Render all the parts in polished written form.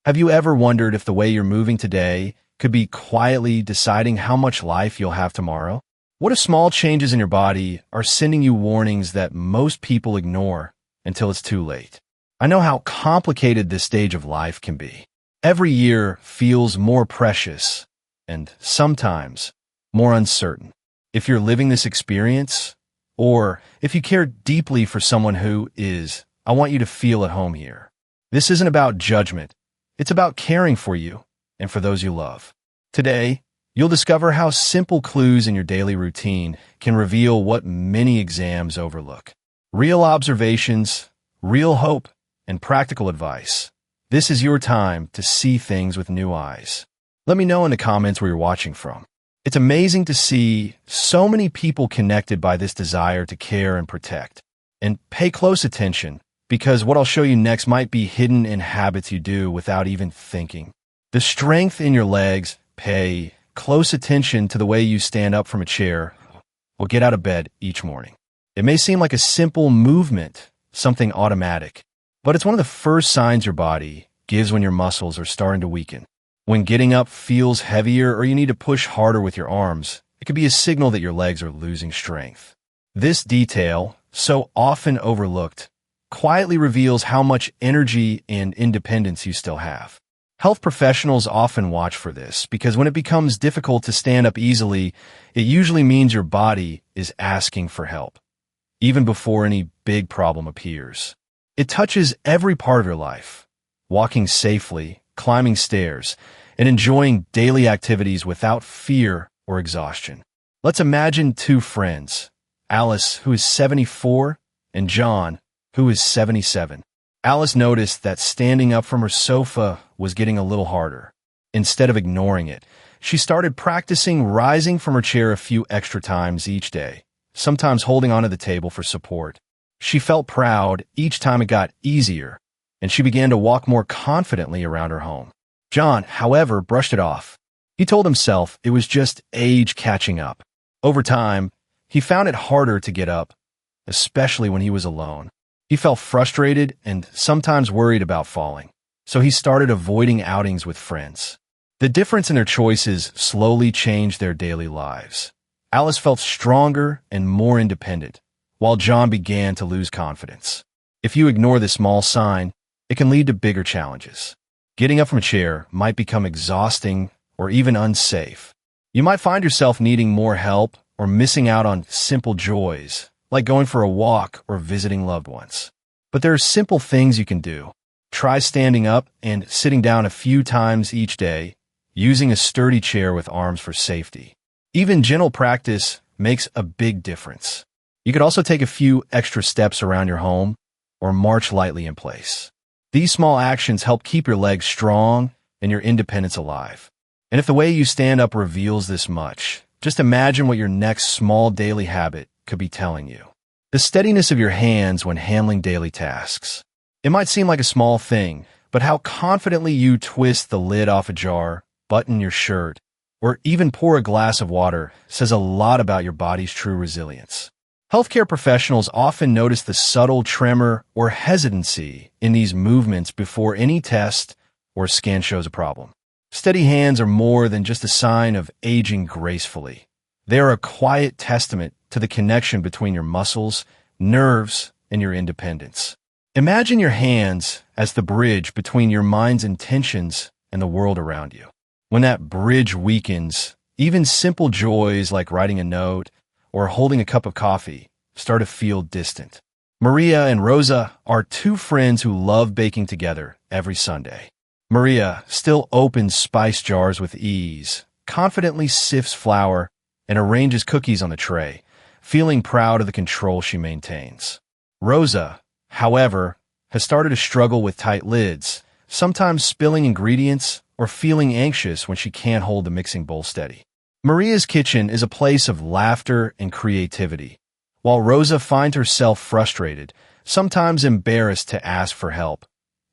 Have you ever wondered if the way you're moving today could be quietly deciding how much life you'll have tomorrow? What if small changes in your body are sending you warnings that most people ignore until it's too late? I know how complicated this stage of life can be. Every year feels more precious and sometimes more uncertain. If you're living this experience, or if you care deeply for someone who is, I want you to feel at home here. This isn't about judgment. It's about caring for you and for those you love. Today, you'll discover how simple clues in your daily routine can reveal what many exams overlook. Real observations, real hope, and practical advice. This is your time to see things with new eyes. Let me know in the comments where you're watching from. It's amazing to see so many people connected by this desire to care and protect. And pay close attention, because what I'll show you next might be hidden in habits you do without even thinking. The strength in your legs. Pay close attention to the way you stand up from a chair or get out of bed each morning. It may seem like a simple movement, something automatic, but it's one of the first signs your body gives when your muscles are starting to weaken. When getting up feels heavier or you need to push harder with your arms, it could be a signal that your legs are losing strength. This detail, so often overlooked, quietly reveals how much energy and independence you still have. Health professionals often watch for this because when it becomes difficult to stand up easily, it usually means your body is asking for help, even before any big problem appears. It touches every part of your life, walking safely, climbing stairs, and enjoying daily activities without fear or exhaustion. Let's imagine two friends, Alice, who is 74, and John, who is 77. Alice noticed that standing up from her sofa was getting a little harder. Instead of ignoring it, she started practicing rising from her chair a few extra times each day, sometimes holding onto the table for support. She felt proud each time it got easier, and she began to walk more confidently around her home. John, however, brushed it off. He told himself it was just age catching up. Over time, he found it harder to get up, especially when he was alone. He felt frustrated and sometimes worried about falling, so he started avoiding outings with friends. The difference in their choices slowly changed their daily lives. Alice felt stronger and more independent, while John began to lose confidence. If you ignore this small sign, it can lead to bigger challenges. Getting up from a chair might become exhausting or even unsafe. You might find yourself needing more help or missing out on simple joys, like going for a walk or visiting loved ones. But there are simple things you can do. Try standing up and sitting down a few times each day, using a sturdy chair with arms for safety. Even gentle practice makes a big difference. You could also take a few extra steps around your home or march lightly in place. These small actions help keep your legs strong and your independence alive. And if the way you stand up reveals this much, just imagine what your next small daily habit could be telling you. The steadiness of your hands when handling daily tasks. It might seem like a small thing, but how confidently you twist the lid off a jar, button your shirt, or even pour a glass of water says a lot about your body's true resilience. Healthcare professionals often notice the subtle tremor or hesitancy in these movements before any test or scan shows a problem. Steady hands are more than just a sign of aging gracefully. They are a quiet testament to the connection between your muscles, nerves, and your independence. Imagine your hands as the bridge between your mind's intentions and the world around you. When that bridge weakens, even simple joys like writing a note or holding a cup of coffee start to feel distant. Maria and Rosa are two friends who love baking together every Sunday. Maria still opens spice jars with ease, confidently sifts flour, and arranges cookies on the tray, feeling proud of the control she maintains. Rosa, however, has started to struggle with tight lids, sometimes spilling ingredients or feeling anxious when she can't hold the mixing bowl steady. Maria's kitchen is a place of laughter and creativity, while Rosa finds herself frustrated, sometimes embarrassed to ask for help,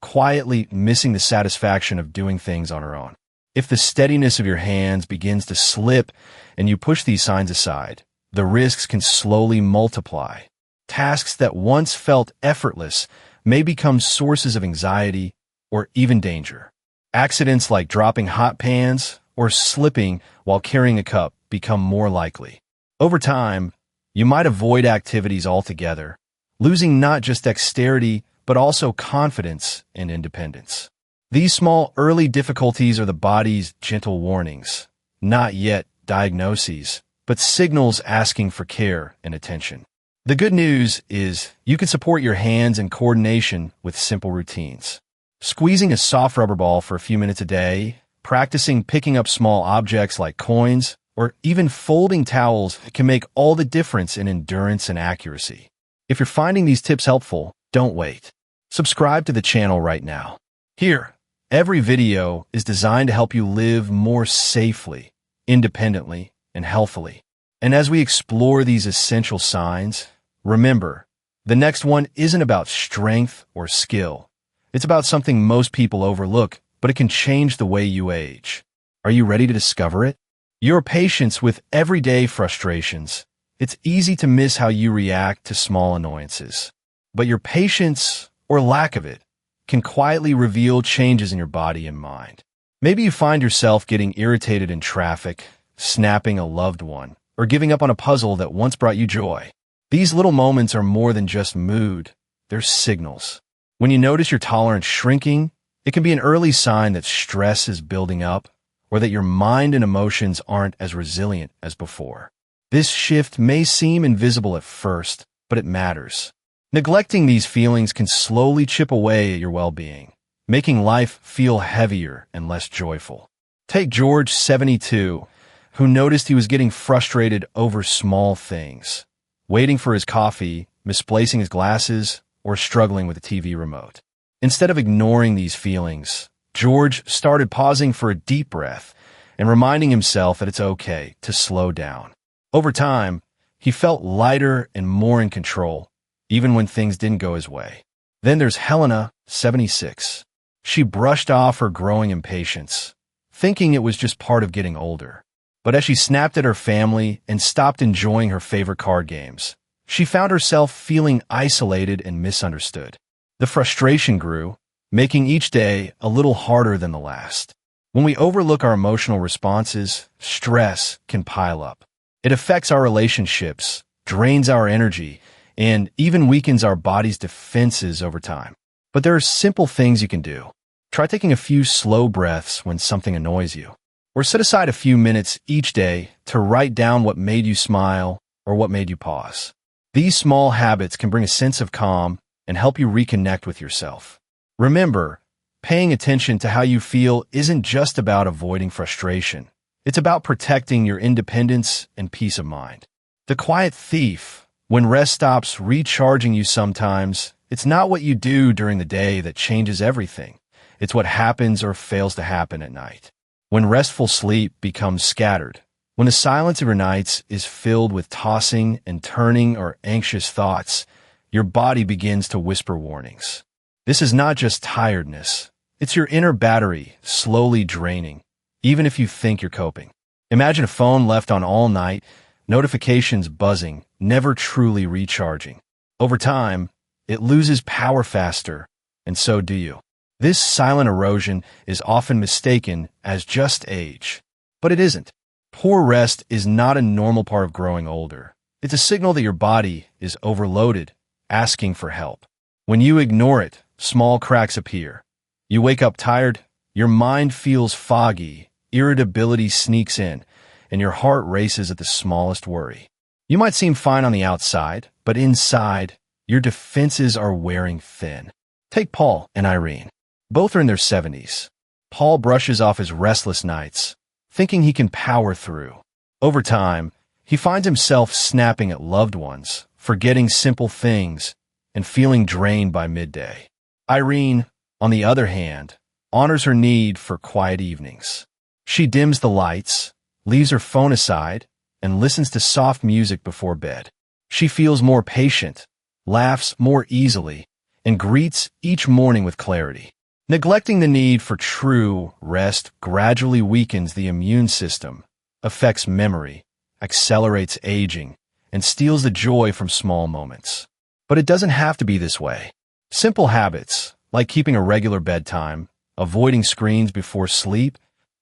quietly missing the satisfaction of doing things on her own. If the steadiness of your hands begins to slip and you push these signs aside, the risks can slowly multiply. Tasks that once felt effortless may become sources of anxiety or even danger. Accidents like dropping hot pans or slipping while carrying a cup become more likely. Over time, you might avoid activities altogether, losing not just dexterity, but also confidence and independence. These small early difficulties are the body's gentle warnings, not yet diagnoses, but signals asking for care and attention. The good news is you can support your hands and coordination with simple routines. Squeezing a soft rubber ball for a few minutes a day, practicing picking up small objects like coins, or even folding towels can make all the difference in endurance and accuracy. If you're finding these tips helpful, don't wait. Subscribe to the channel right now. Here, every video is designed to help you live more safely, independently, and healthily. And as we explore these essential signs, remember, the next one isn't about strength or skill. It's about something most people overlook, but it can change the way you age. Are you ready to discover it? Your patience with everyday frustrations. It's easy to miss how you react to small annoyances. But your patience, or lack of it, can quietly reveal changes in your body and mind. Maybe you find yourself getting irritated in traffic, snapping a loved one, or giving up on a puzzle that once brought you joy. These little moments are more than just mood, they're signals. When you notice your tolerance shrinking, it can be an early sign that stress is building up, or that your mind and emotions aren't as resilient as before. This shift may seem invisible at first, but it matters. Neglecting these feelings can slowly chip away at your well-being, making life feel heavier and less joyful. Take George, 72, who noticed he was getting frustrated over small things, waiting for his coffee, misplacing his glasses, or struggling with the TV remote. Instead of ignoring these feelings, George started pausing for a deep breath and reminding himself that it's okay to slow down. Over time, he felt lighter and more in control, even when things didn't go his way. Then there's Helena, 76. She brushed off her growing impatience, thinking it was just part of getting older. But as she snapped at her family and stopped enjoying her favorite card games, she found herself feeling isolated and misunderstood. The frustration grew, making each day a little harder than the last. When we overlook our emotional responses, stress can pile up. It affects our relationships, drains our energy, and even weakens our body's defenses over time. But there are simple things you can do. Try taking a few slow breaths when something annoys you, or set aside a few minutes each day to write down what made you smile or what made you pause. These small habits can bring a sense of calm and help you reconnect with yourself. Remember, paying attention to how you feel isn't just about avoiding frustration. It's about protecting your independence and peace of mind. The quiet thief, when rest stops recharging you sometimes, it's not what you do during the day that changes everything. It's what happens or fails to happen at night. When restful sleep becomes scattered, when the silence of your nights is filled with tossing and turning or anxious thoughts, your body begins to whisper warnings. This is not just tiredness. It's your inner battery slowly draining, even if you think you're coping. Imagine a phone left on all night, notifications buzzing, never truly recharging. Over time, it loses power faster, and so do you. This silent erosion is often mistaken as just age, but it isn't. Poor rest is not a normal part of growing older. It's a signal that your body is overloaded, asking for help. When you ignore it, small cracks appear. You wake up tired, your mind feels foggy, irritability sneaks in, and your heart races at the smallest worry. You might seem fine on the outside, but inside, your defenses are wearing thin. Take Paul and Irene. Both are in their 70s. Paul brushes off his restless nights, thinking he can power through. Over time, he finds himself snapping at loved ones, forgetting simple things, and feeling drained by midday. Irene, on the other hand, honors her need for quiet evenings. She dims the lights, leaves her phone aside, and listens to soft music before bed. She feels more patient, laughs more easily, and greets each morning with clarity. Neglecting the need for true rest gradually weakens the immune system, affects memory, accelerates aging, and steals the joy from small moments. But it doesn't have to be this way. Simple habits, like keeping a regular bedtime, avoiding screens before sleep,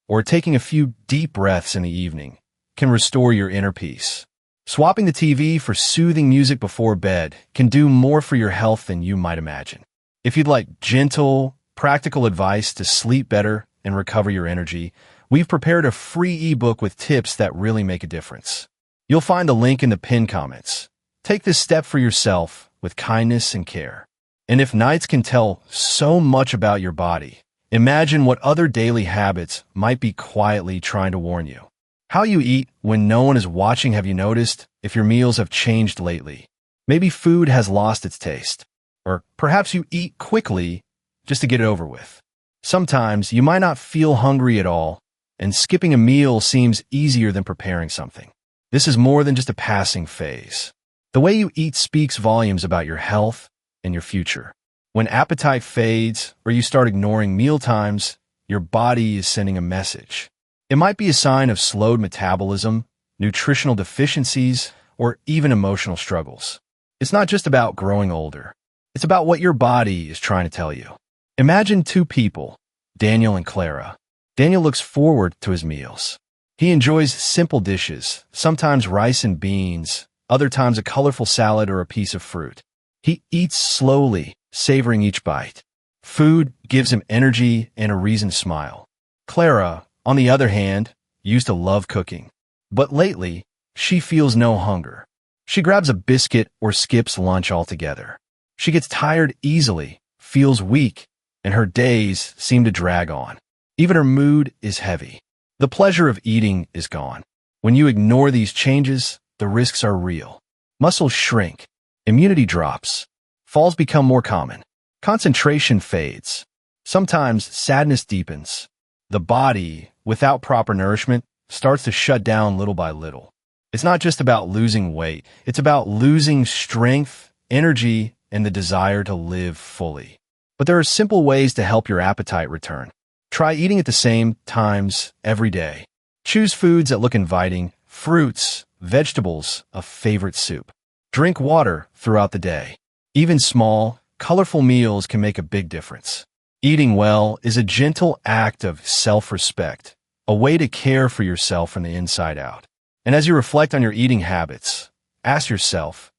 or taking a few deep breaths in the evening can restore your inner peace. Swapping the TV for soothing music before bed can do more for your health than you might imagine. If you'd like gentle, practical advice to sleep better and recover your energy, we've prepared a free ebook with tips that really make a difference. You'll find the link in the pinned comments. Take this step for yourself with kindness and care. And if nights can tell so much about your body, imagine what other daily habits might be quietly trying to warn you. How you eat when no one is watching. Have you noticed if your meals have changed lately? Maybe food has lost its taste. Or perhaps you eat quickly just to get it over with. Sometimes you might not feel hungry at all, and skipping a meal seems easier than preparing something. This is more than just a passing phase. The way you eat speaks volumes about your health and your future. When appetite fades or you start ignoring meal times, your body is sending a message. It might be a sign of slowed metabolism, nutritional deficiencies, or even emotional struggles. It's not just about growing older. It's about what your body is trying to tell you. Imagine two people, Daniel and Clara. Daniel looks forward to his meals. He enjoys simple dishes, sometimes rice and beans, other times a colorful salad or a piece of fruit. He eats slowly, savoring each bite. Food gives him energy and a reason to smile. Clara, on the other hand, used to love cooking. But lately, she feels no hunger. She grabs a biscuit or skips lunch altogether. She gets tired easily, feels weak, and her days seem to drag on. Even her mood is heavy. The pleasure of eating is gone. When you ignore these changes, the risks are real. Muscles shrink. Immunity drops. Falls become more common. Concentration fades. Sometimes sadness deepens. The body, without proper nourishment, starts to shut down little by little. It's not just about losing weight. It's about losing strength, energy, and the desire to live fully. But there are simple ways to help your appetite return. Try eating at the same times every day. Choose foods that look inviting, fruits, vegetables, a favorite soup. Drink water throughout the day. Even small, colorful meals can make a big difference. Eating well is a gentle act of self-respect, a way to care for yourself from the inside out. And as you reflect on your eating habits, ask yourself,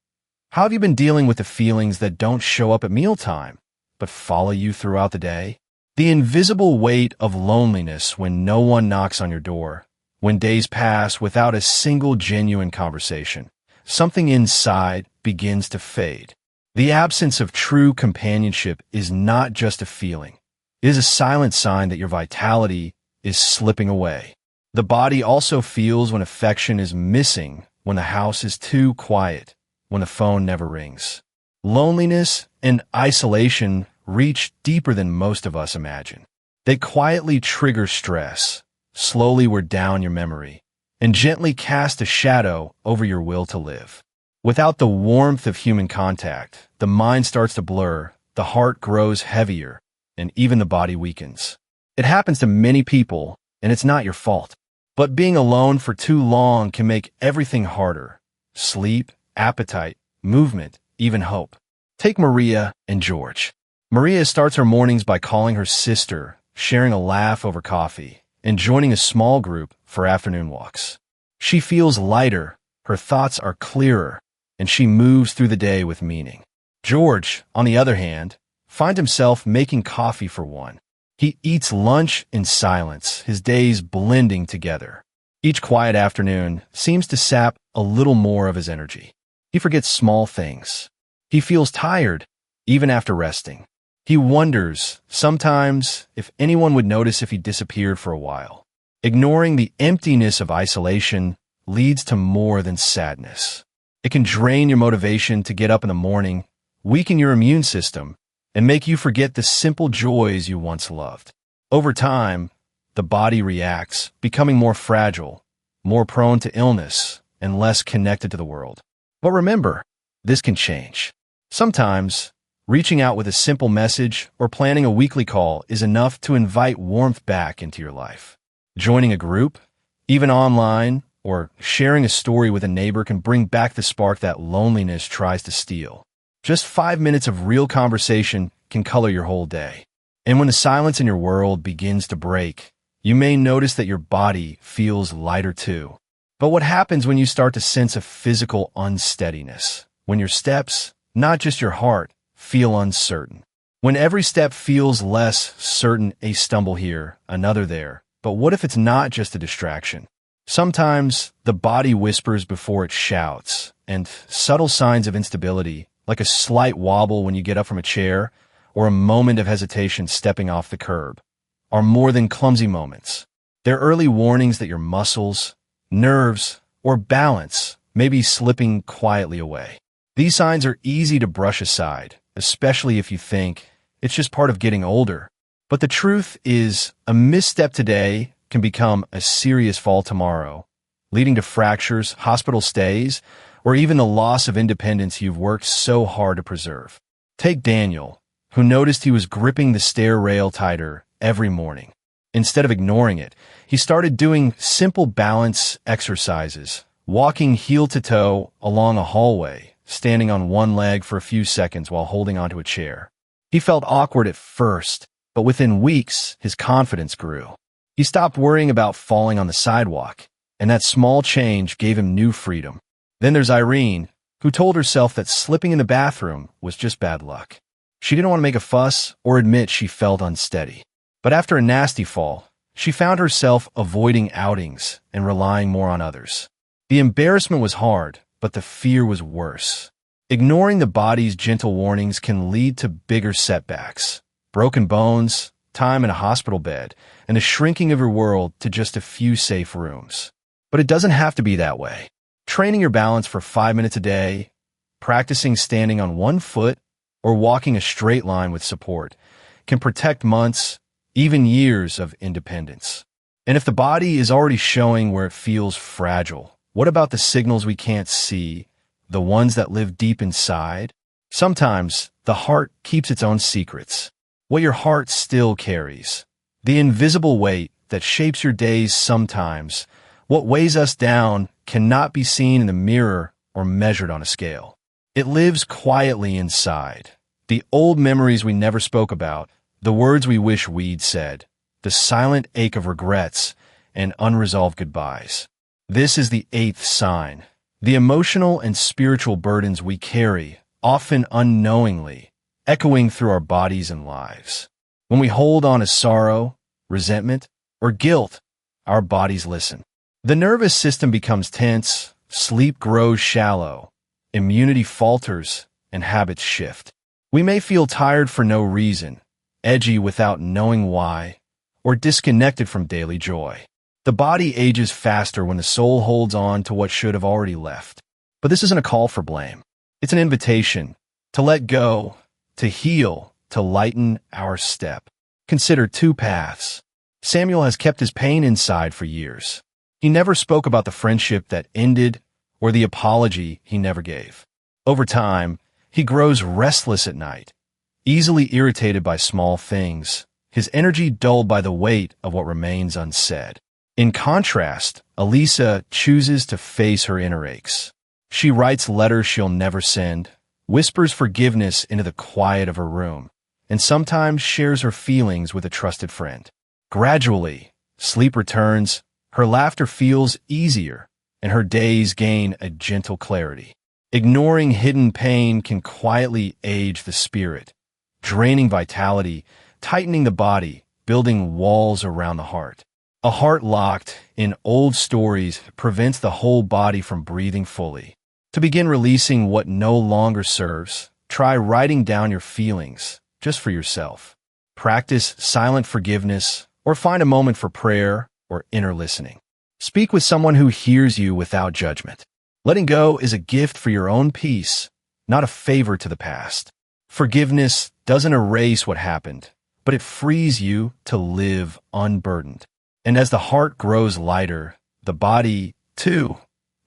how have you been dealing with the feelings that don't show up at mealtime, but follow you throughout the day? The invisible weight of loneliness when no one knocks on your door, when days pass without a single genuine conversation, something inside begins to fade. The absence of true companionship is not just a feeling. It is a silent sign that your vitality is slipping away. The body also feels when affection is missing, when the house is too quiet, when the phone never rings. Loneliness and isolation reach deeper than most of us imagine. They quietly trigger stress, slowly wear down your memory, and gently cast a shadow over your will to live. Without the warmth of human contact, the mind starts to blur, the heart grows heavier, and even the body weakens. It happens to many people, and it's not your fault. But being alone for too long can make everything harder. Sleep, appetite, movement, even hope. Take Maria and George. Maria starts her mornings by calling her sister, sharing a laugh over coffee, and joining a small group for afternoon walks. She feels lighter, her thoughts are clearer, and she moves through the day with meaning. George, on the other hand, finds himself making coffee for one. He eats lunch in silence, his days blending together. Each quiet afternoon seems to sap a little more of his energy. He forgets small things. He feels tired, even after resting. He wonders, sometimes, if anyone would notice if he disappeared for a while. Ignoring the emptiness of isolation leads to more than sadness. It can drain your motivation to get up in the morning, weaken your immune system, and make you forget the simple joys you once loved. Over time, the body reacts, becoming more fragile, more prone to illness, and less connected to the world. But remember, this can change. Sometimes, reaching out with a simple message or planning a weekly call is enough to invite warmth back into your life. Joining a group, even online, or sharing a story with a neighbor can bring back the spark that loneliness tries to steal. Just 5 minutes of real conversation can color your whole day. And when the silence in your world begins to break, you may notice that your body feels lighter too. But what happens when you start to sense a physical unsteadiness? When your steps, not just your heart, feel uncertain. When every step feels less certain, a stumble here, another there. But what if it's not just a distraction? Sometimes the body whispers before it shouts, and subtle signs of instability, like a slight wobble when you get up from a chair or a moment of hesitation stepping off the curb, are more than clumsy moments. They're early warnings that your muscles, nerves, or balance may be slipping quietly away. These signs are easy to brush aside, especially if you think it's just part of getting older. But the truth is, a misstep today can become a serious fall tomorrow, leading to fractures, hospital stays, or even the loss of independence you've worked so hard to preserve. Take Daniel, who noticed he was gripping the stair rail tighter every morning. Instead of ignoring it, he started doing simple balance exercises, walking heel to toe along a hallway, standing on one leg for a few seconds while holding onto a chair. He felt awkward at first, but within weeks, his confidence grew. He stopped worrying about falling on the sidewalk, and that small change gave him new freedom. Then there's Irene, who told herself that slipping in the bathroom was just bad luck. She didn't want to make a fuss or admit she felt unsteady. But after a nasty fall, she found herself avoiding outings and relying more on others. The embarrassment was hard, but the fear was worse. Ignoring the body's gentle warnings can lead to bigger setbacks, broken bones, time in a hospital bed, and a shrinking of your world to just a few safe rooms. But it doesn't have to be that way. Training your balance for 5 minutes a day, practicing standing on one foot, or walking a straight line with support can protect months, even years of independence. And if the body is already showing where it feels fragile, what about the signals we can't see, the ones that live deep inside? Sometimes the heart keeps its own secrets. What your heart still carries, the invisible weight that shapes your days sometimes, what weighs us down cannot be seen in the mirror or measured on a scale. It lives quietly inside. The old memories we never spoke about, the words we wish we'd said, the silent ache of regrets and unresolved goodbyes. This is the eighth sign. The emotional and spiritual burdens we carry, often unknowingly, echoing through our bodies and lives. When we hold on to sorrow, resentment, or guilt, our bodies listen. The nervous system becomes tense, sleep grows shallow, immunity falters, and habits shift. We may feel tired for no reason, edgy without knowing why, or disconnected from daily joy. The body ages faster when the soul holds on to what should have already left. But this isn't a call for blame. It's an invitation to let go, to heal, to lighten our step. Consider two paths. Samuel has kept his pain inside for years. He never spoke about the friendship that ended or the apology he never gave. Over time, he grows restless at night, easily irritated by small things, his energy dulled by the weight of what remains unsaid. In contrast, Elisa chooses to face her inner aches. She writes letters she'll never send, whispers forgiveness into the quiet of her room, and sometimes shares her feelings with a trusted friend. Gradually, sleep returns, her laughter feels easier, and her days gain a gentle clarity. Ignoring hidden pain can quietly age the spirit, draining vitality, tightening the body, building walls around the heart. A heart locked in old stories prevents the whole body from breathing fully. To begin releasing what no longer serves, try writing down your feelings, just for yourself. Practice silent forgiveness, or find a moment for prayer or inner listening. Speak with someone who hears you without judgment. Letting go is a gift for your own peace, not a favor to the past. Forgiveness doesn't erase what happened, but it frees you to live unburdened. And as the heart grows lighter, the body, too,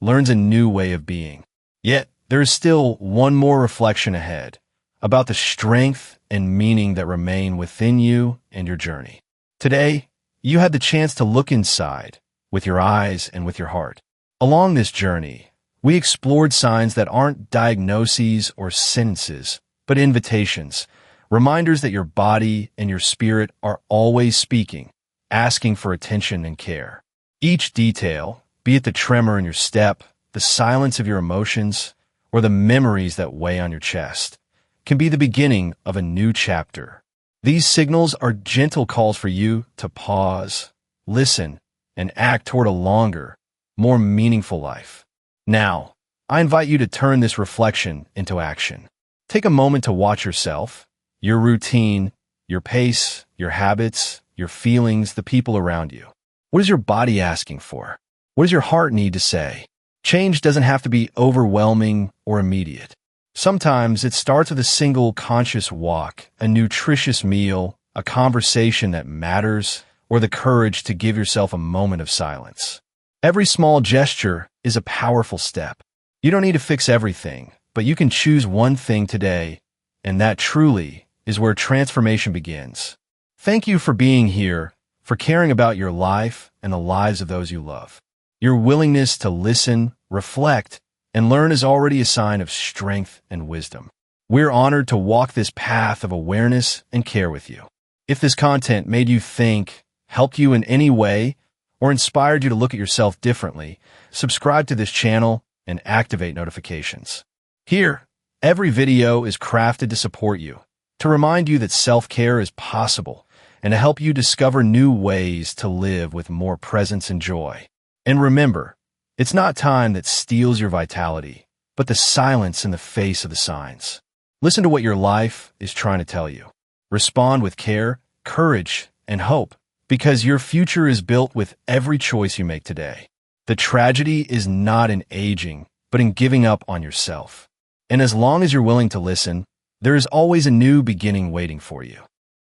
learns a new way of being. Yet, there is still one more reflection ahead about the strength and meaning that remain within you and your journey. Today, you had the chance to look inside with your eyes and with your heart. Along this journey, we explored signs that aren't diagnoses or sentences, but invitations, Reminders that your body and your spirit are always speaking, asking for attention and care. Each detail, be it the tremor in your step, the silence of your emotions, or the memories that weigh on your chest, can be the beginning of a new chapter. These signals are gentle calls for you to pause, listen, and act toward a longer, more meaningful life. Now, I invite you to turn this reflection into action. Take a moment to watch yourself, your routine, your pace, your habits, your feelings, the people around you. What is your body asking for? What does your heart need to say? Change doesn't have to be overwhelming or immediate. Sometimes it starts with a single conscious walk, a nutritious meal, a conversation that matters, or the courage to give yourself a moment of silence. Every small gesture is a powerful step. You don't need to fix everything, but you can choose one thing today, and that truly is where transformation begins. Thank you for being here, for caring about your life and the lives of those you love. Your willingness to listen, reflect, and learn is already a sign of strength and wisdom. We're honored to walk this path of awareness and care with you. If this content made you think, helped you in any way, or inspired you to look at yourself differently, subscribe to this channel and activate notifications. Here, every video is crafted to support you, to remind you that self-care is possible, and to help you discover new ways to live with more presence and joy. And remember, it's not time that steals your vitality, but the silence in the face of the signs. Listen to what your life is trying to tell you. Respond with care, courage, and hope, because your future is built with every choice you make today. The tragedy is not in aging, but in giving up on yourself. And as long as you're willing to listen, there is always a new beginning waiting for you.